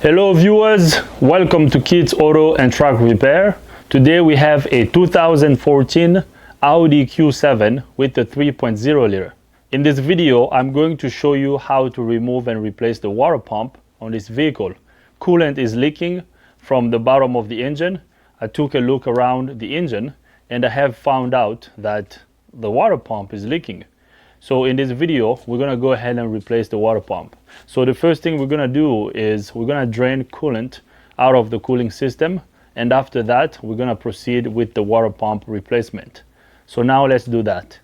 Hello viewers, welcome to Kids Auto and Truck Repair. Today we have a 2014 Audi Q7 with the 3.0 liter. In this video, I'm going to show you how to remove and replace the water pump on this vehicle. Coolant is leaking from the bottom of the engine. I took a look around the engine and I have found out that the water pump is leaking. So in this video, we're gonna go ahead and replace the water pump. So the first thing we're gonna do is we're gonna drain coolant out of the cooling system. And after that, we're gonna proceed with the water pump replacement. So now let's do that.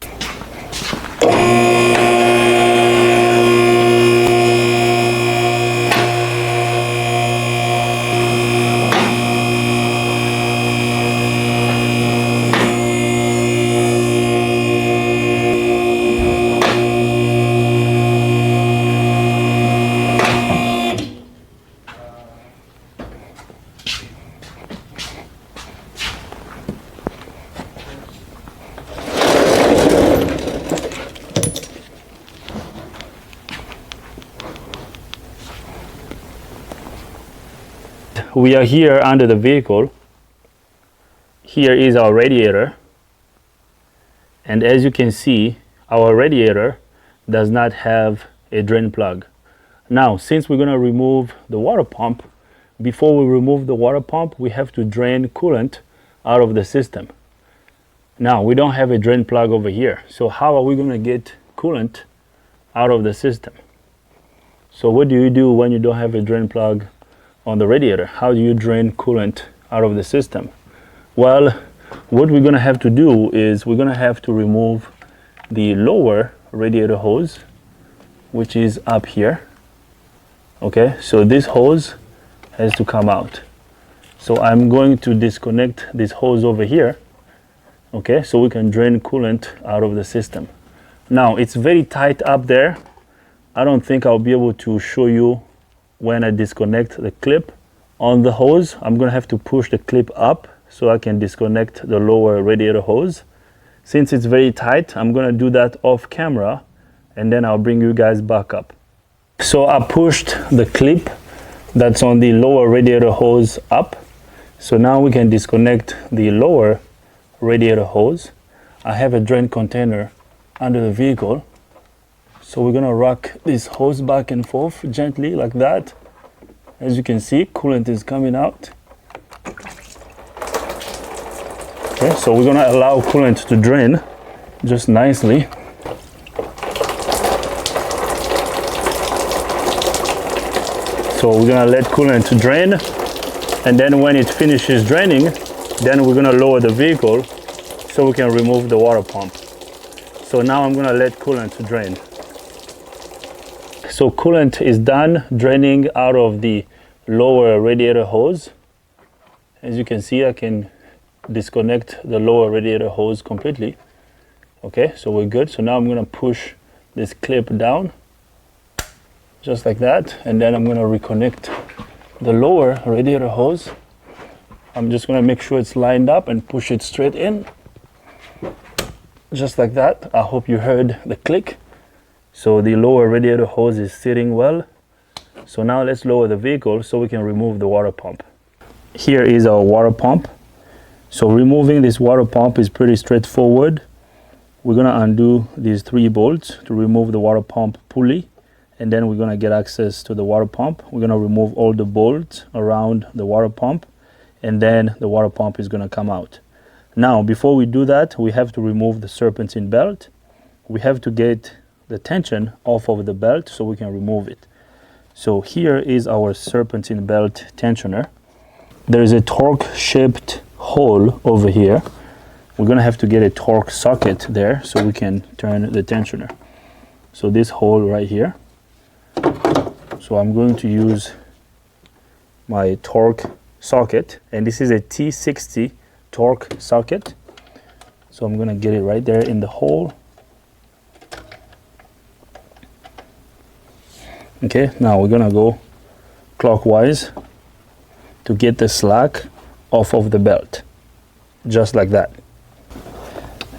We are here under the vehicle. Here is our radiator. And as you can see, our radiator does not have a drain plug. Now, since we're going to remove the water pump, before we remove the water pump, we have to drain coolant out of the system. Now, we don't have a drain plug over here. So how are we going to get coolant out of the system? So what do you do when you don't have a drain plug on the radiator? How do you drain coolant out of the system? Well, what we're going to have to do is we're going to have to remove the lower radiator hose, which is up here. Okay, so this hose has to come out. So I'm going to disconnect this hose over here, okay, so we can drain coolant out of the system. Now, it's very tight up there. I don't think I'll be able to show you when I disconnect the clip on the hose. I'm going to have to push the clip up so I can disconnect the lower radiator hose. Since it's very tight, I'm going to do that off camera and then I'll bring you guys back up. So I pushed the clip that's on the lower radiator hose up. So now we can disconnect the lower radiator hose. I have a drain container under the vehicle. So we're gonna rock this hose back and forth gently like that. As you can see, coolant is coming out. Okay, so we're gonna allow coolant to drain just nicely. So we're gonna let coolant drain, and then when it finishes draining, then we're gonna lower the vehicle so we can remove the water pump. So now I'm gonna let coolant drain. So coolant is done draining out of the lower radiator hose. As you can see, I can disconnect the lower radiator hose completely. Okay, so we're good. So now I'm going to push this clip down, just like that. And then I'm going to reconnect the lower radiator hose. I'm just going to make sure it's lined up and push it straight in. Just like that. I hope you heard the click. So the lower radiator hose is sitting well. So now let's lower the vehicle so we can remove the water pump. Here is our water pump. So removing this water pump is pretty straightforward. We're gonna undo these 3 bolts to remove the water pump pulley. And then we're gonna get access to the water pump. We're gonna remove all the bolts around the water pump. And then the water pump is gonna come out. Now, before we do that, we have to remove the serpentine belt. We have to get the tension off of the belt so we can remove it. So here is our serpentine belt tensioner. There is a torque shaped hole over here. We're gonna have to get a torque socket there so we can turn the tensioner. So this hole right here. So I'm going to use my torque socket, and this is a T60 torque socket. So I'm gonna get it right there in the hole. Okay, now we're gonna go clockwise to get the slack off of the belt, just like that.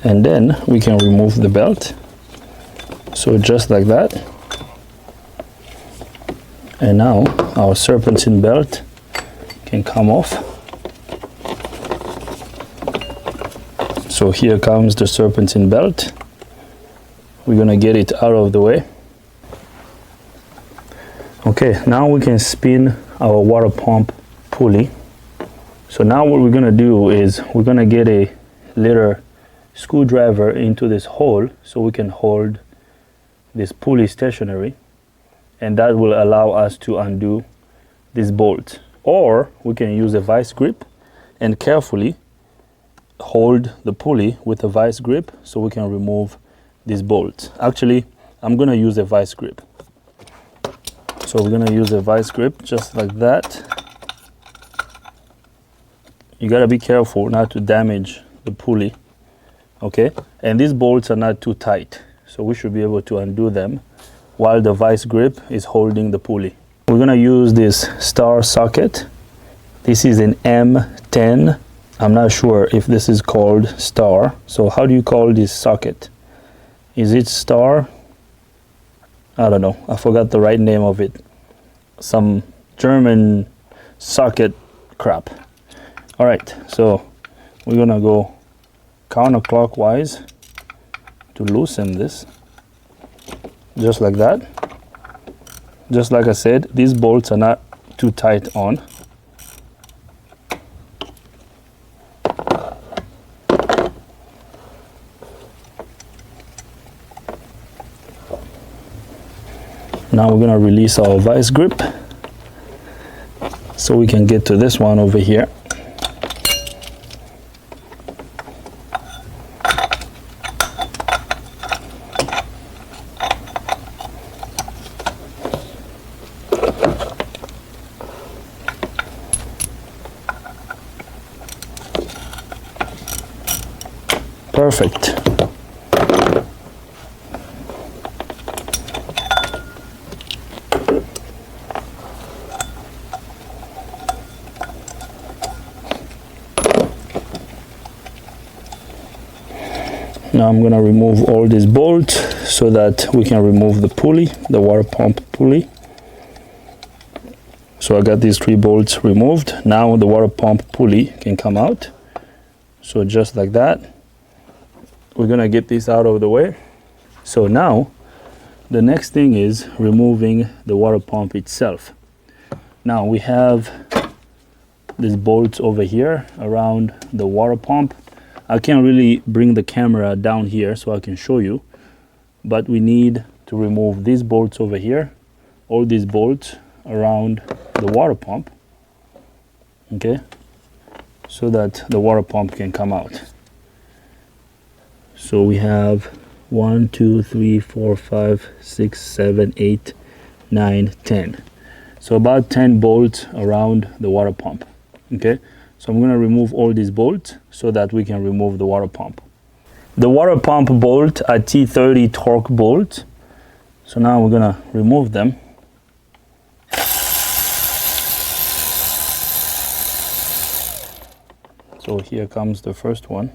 And then we can remove the belt. So just like that. And now our serpentine belt can come off. So here comes the serpentine belt. We're gonna get it out of the way. Okay, now we can spin our water pump pulley. So now what we're gonna do is we're gonna get a little screwdriver into this hole so we can hold this pulley stationary, and that will allow us to undo this bolt. Or we can use a vice grip and carefully hold the pulley with a vice grip so we can remove this bolt. Actually, I'm gonna use a vice grip. So we're gonna use a vice grip just like that. You gotta be careful not to damage the pulley, okay? And these bolts are not too tight, so we should be able to undo them while the vice grip is holding the pulley. We're gonna use this star socket. This is an M10. I'm not sure if this is called star. So how do you call this socket? Is it star? I don't know. I forgot the right name of it. Some German socket crap. All right, so we're gonna go counterclockwise to loosen this, just like that. Just like I said, these bolts are not too tight on. Now we're gonna release our vice grip so we can get to this one over here. Perfect. Now I'm going to remove all these bolts so that we can remove the pulley, the water pump pulley. So I got these 3 bolts removed. Now the water pump pulley can come out. So just like that. We're going to get this out of the way. So now the next thing is removing the water pump itself. Now we have these bolts over here around the water pump. I can't really bring the camera down here so I can show you, but we need to remove these bolts over here, all these bolts around the water pump, okay, so that the water pump can come out. So we have 1, 2, 3, 4, 5, 6, 7, 8, 9, 10. So about 10 bolts around the water pump, okay? So I'm going to remove all these bolts so that we can remove the water pump. The water pump bolt are T30 torque bolts. So now we're going to remove them. So here comes the first one.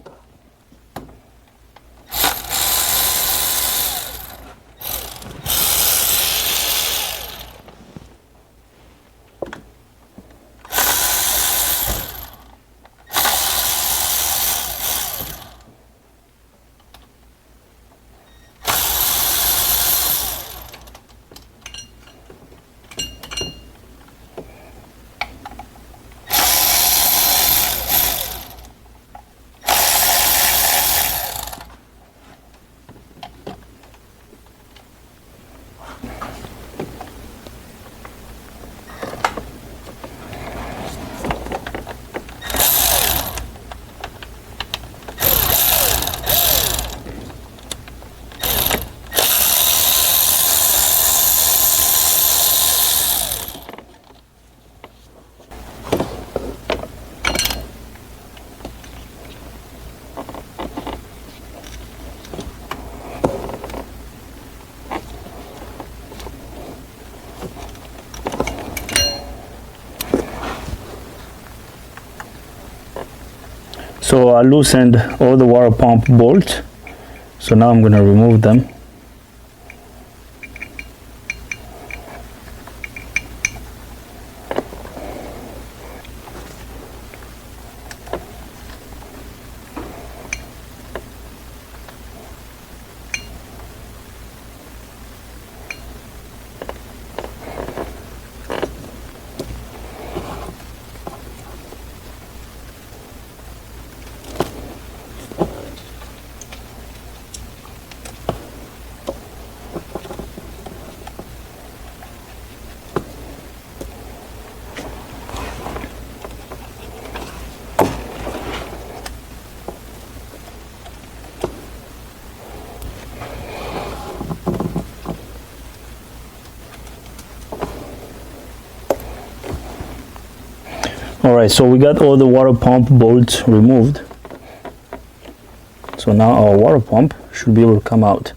So I loosened all the water pump bolts. So now I'm going to remove them. All right, so we got all the water pump bolts removed. So now our water pump should be able to come out.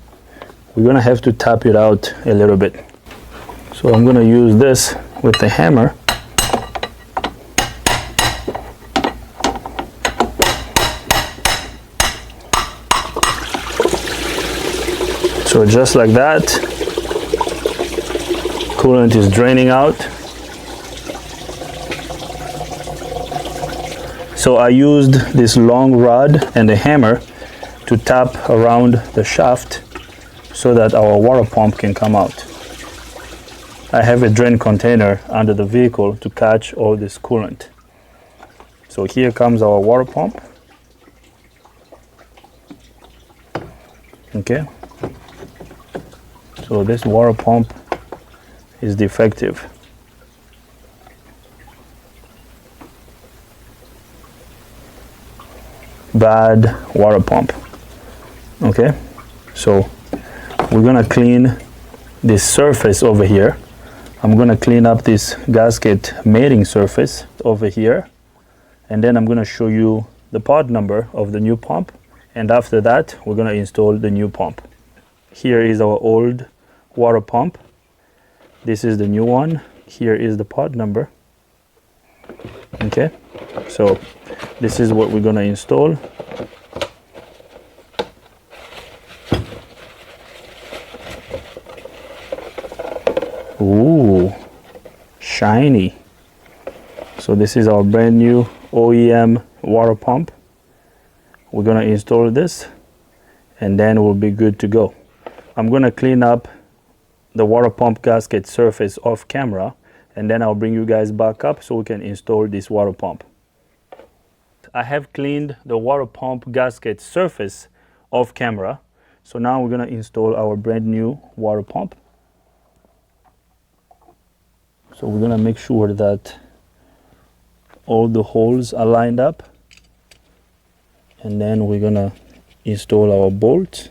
We're gonna have to tap it out a little bit. So I'm gonna use this with the hammer. So just like that, coolant is draining out. So I used this long rod and a hammer to tap around the shaft so that our water pump can come out. I have a drain container under the vehicle to catch all this coolant. So here comes our water pump. Okay. So this water pump is defective. Bad water pump. Okay, so we're gonna clean this surface over here. I'm gonna clean up this gasket mating surface over here, and then I'm gonna show you the part number of the new pump, and after that we're gonna install the new pump. Here is our old water pump. This is the new one. Here is the part number. Okay, so this is what we're gonna install. Ooh, shiny. So this is our brand new OEM water pump. We're gonna install this and then we'll be good to go. I'm gonna clean up the water pump gasket surface off camera, and then I'll bring you guys back up so we can install this water pump. I have cleaned the water pump gasket surface off camera. So now we're gonna install our brand new water pump. So we're gonna make sure that all the holes are lined up, and then we're gonna install our bolt.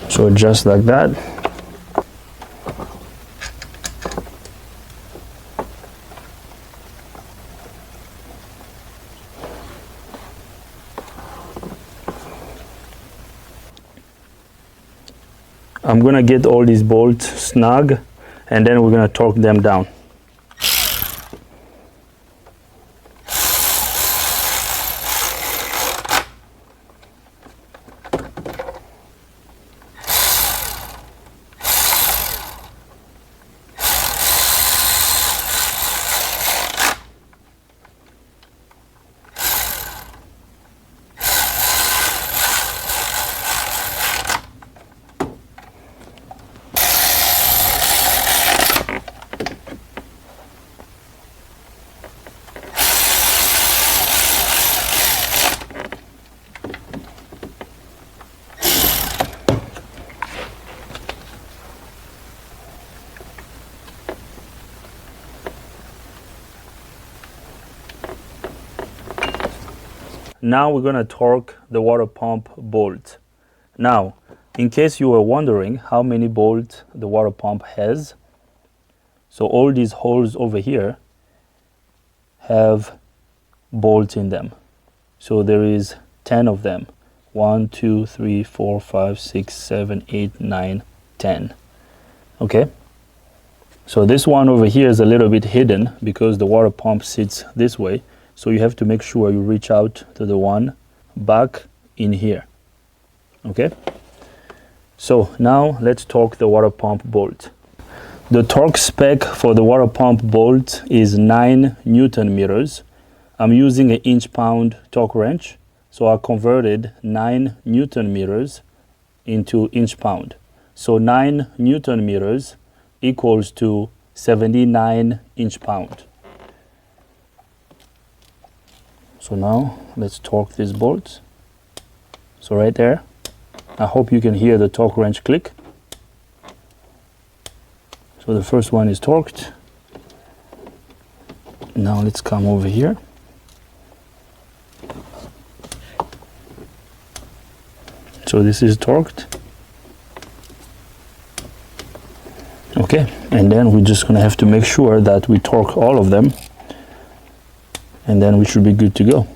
So just like that. I'm gonna get all these bolts snug, and then we're gonna torque them down. Now we're gonna torque the water pump bolt. Now, in case you were wondering how many bolts the water pump has, so all these holes over here have bolts in them. So there is 10 of them. 1, 2, 3, 4, 5, 6, 7, 8, 9, 10. Okay? So this one over here is a little bit hidden because the water pump sits this way. So you have to make sure you reach out to the one back in here. Okay? So now let's torque the water pump bolt. The torque spec for the water pump bolt is 9 Newton meters. I'm using an inch-pound torque wrench, so I converted 9 Newton meters into inch-pound. So 9 Newton meters equals to 79 inch-pound. So now let's torque these bolts. So right there, I hope you can hear the torque wrench click. So the first one is torqued. Now let's come over here. So this is torqued. Okay, and then we're just gonna have to make sure that we torque all of them, and then we should be good to go.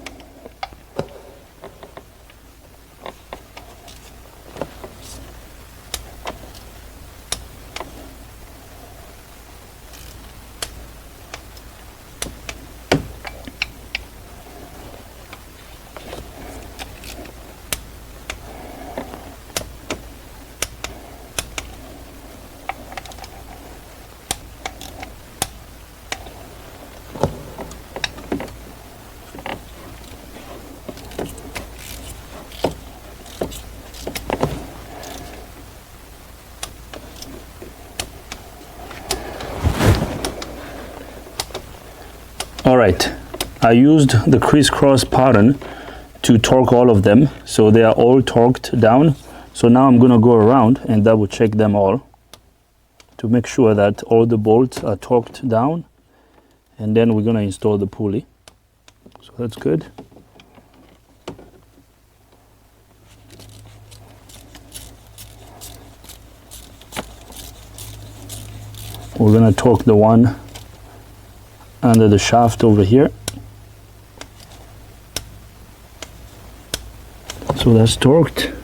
Alright, I used the crisscross pattern to torque all of them, so they are all torqued down. So now I'm gonna go around and double check them all to make sure that all the bolts are torqued down, and then we're gonna install the pulley. So that's good. We're gonna torque the one under the shaft over here. So that's torqued.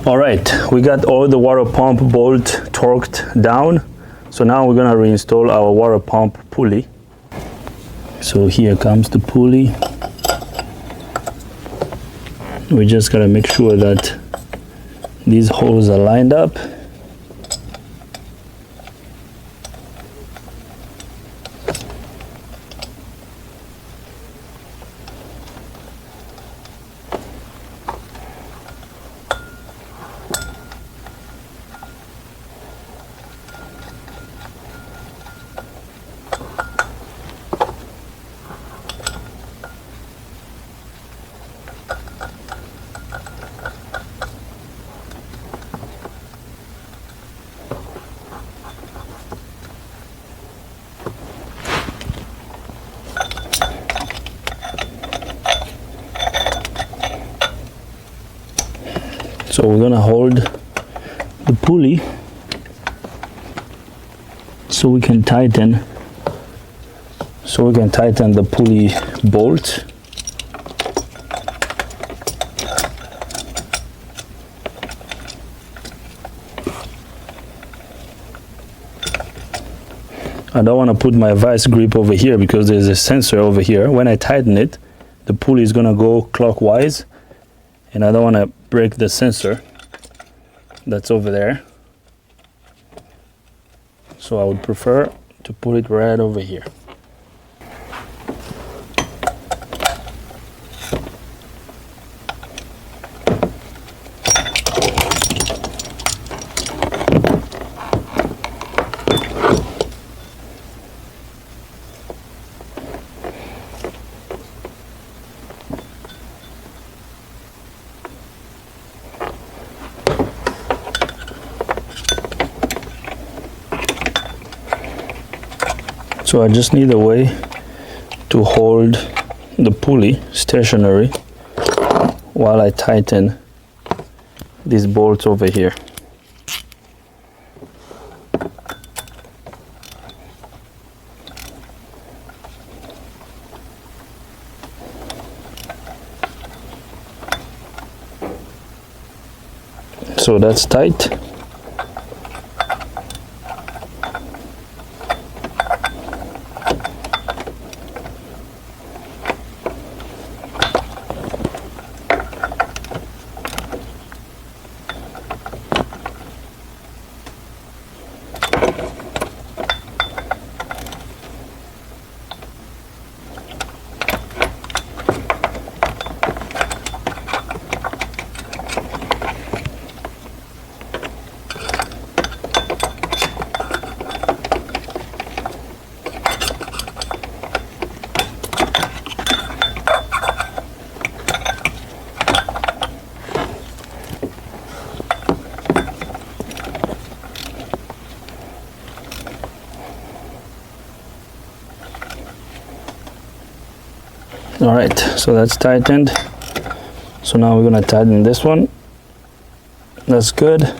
All right, we got all the water pump bolt torqued down. So now we're gonna reinstall our water pump pulley. So here comes the pulley. We just gotta make sure that these holes are lined up. So we're gonna hold the pulley so we can tighten the pulley bolt. I don't want to put my vice grip over here because there's a sensor over here. When I tighten it, the pulley is gonna go clockwise, and I don't want to break the sensor that's over there. So I would prefer to put it right over here. So I just need a way to hold the pulley stationary while I tighten these bolts over here. So that's tight. All right, so that's tightened. So now we're gonna tighten this one. That's good.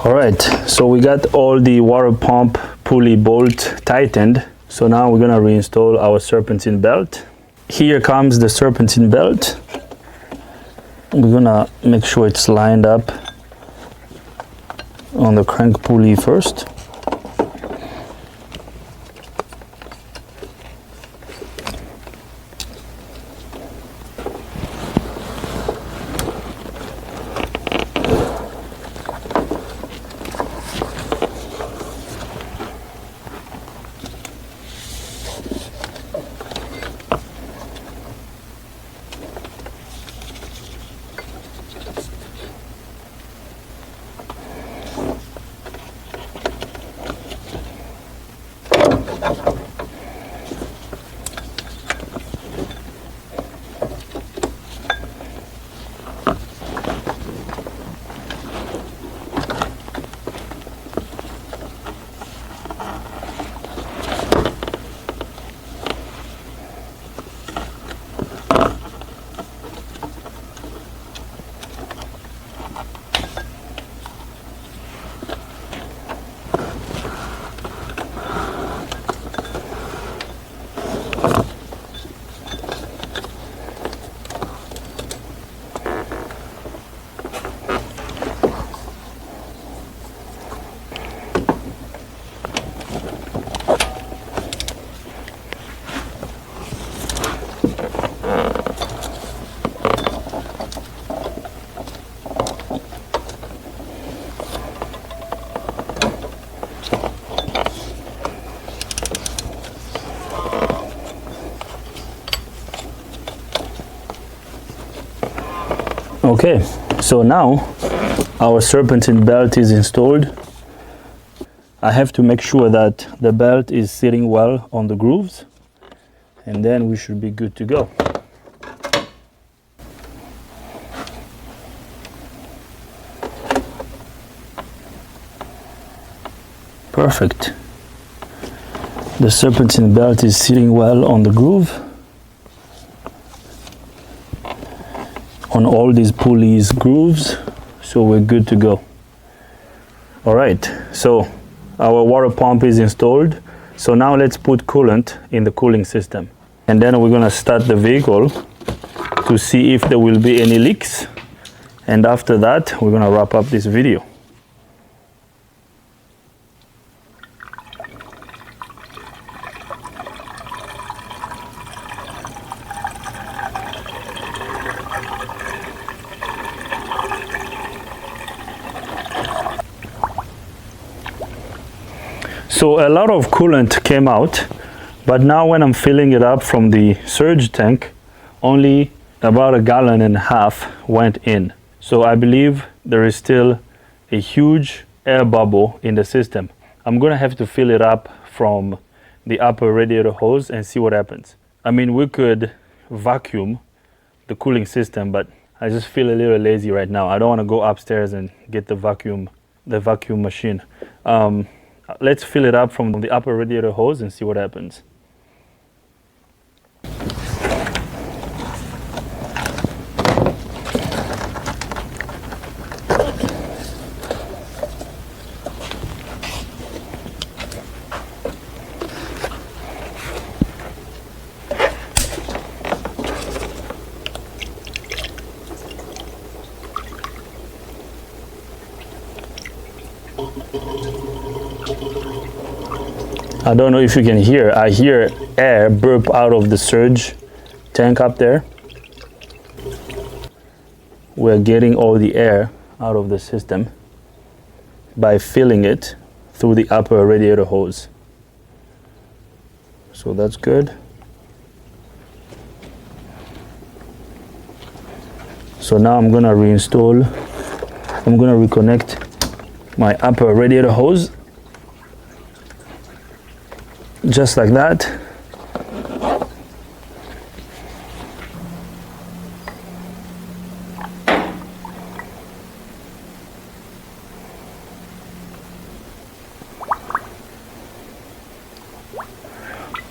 All right, so we got all the water pump pulley bolt tightened. So now we're gonna reinstall our serpentine belt. Here comes the serpentine belt. We're gonna make sure it's lined up on the crank pulley first. Okay, so now our serpentine belt is installed. I have to make sure that the belt is sitting well on the grooves, and then we should be good to go. Perfect. The serpentine belt is sitting well on the groove. On all these pulleys grooves, so we're good to go. All right, so our water pump is installed. So now let's put coolant in the cooling system, and then we're gonna start the vehicle to see if there will be any leaks, and after that we're gonna wrap up this video. So a lot of coolant came out, but now when I'm filling it up from the surge tank, only about 1.5 gallons went in. So I believe there is still a huge air bubble in the system. I'm gonna have to fill it up from the upper radiator hose and see what happens. I mean, we could vacuum the cooling system, but I just feel a little lazy right now. I don't wanna go upstairs and get the vacuum machine. Let's fill it up from the upper radiator hose and see what happens. I don't know if you can hear, I hear air burp out of the surge tank up there. We're getting all the air out of the system by filling it through the upper radiator hose. So that's good. So now I'm gonna reinstall, I'm gonna reconnect my upper radiator hose, just like that.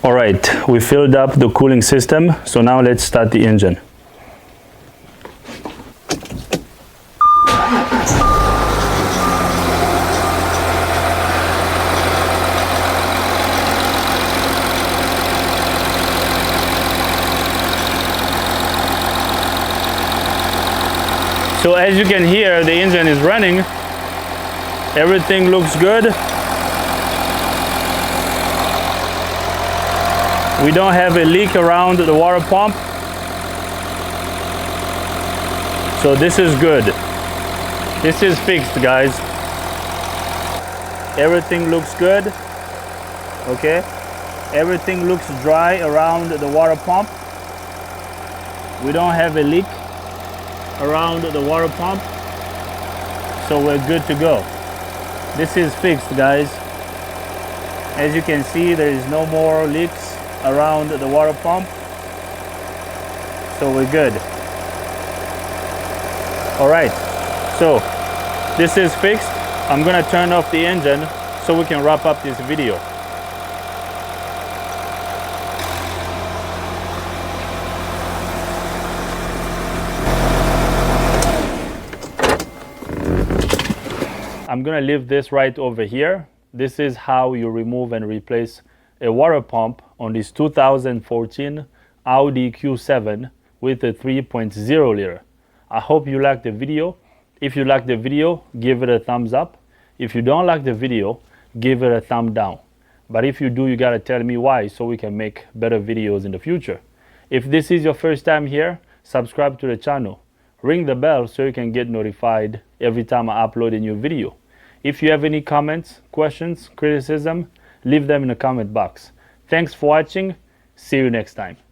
All right, we filled up the cooling system, so now let's start the engine. So as you can hear, the engine is running. Everything looks good. We don't have a leak around the water pump. So this is good. This is fixed, guys. Everything looks good. Okay. Everything looks dry around the water pump. We don't have a leak around the water pump, so we're good to go. This is fixed, guys. As you can see, there is no more leaks around the water pump, so we're good. All right, so this is fixed. I'm gonna turn off the engine so we can wrap up this video. I'm gonna leave this right over here. This is how you remove and replace a water pump on this 2014 Audi Q7 with a 3.0 liter. I hope you liked the video. If you like the video, give it a thumbs up. If you don't like the video, give it a thumb down. But if you do, you gotta tell me why so we can make better videos in the future. If this is your first time here, subscribe to the channel. Ring the bell so you can get notified every time I upload a new video. If you have any comments, questions, criticism, leave them in the comment box. Thanks for watching. See you next time.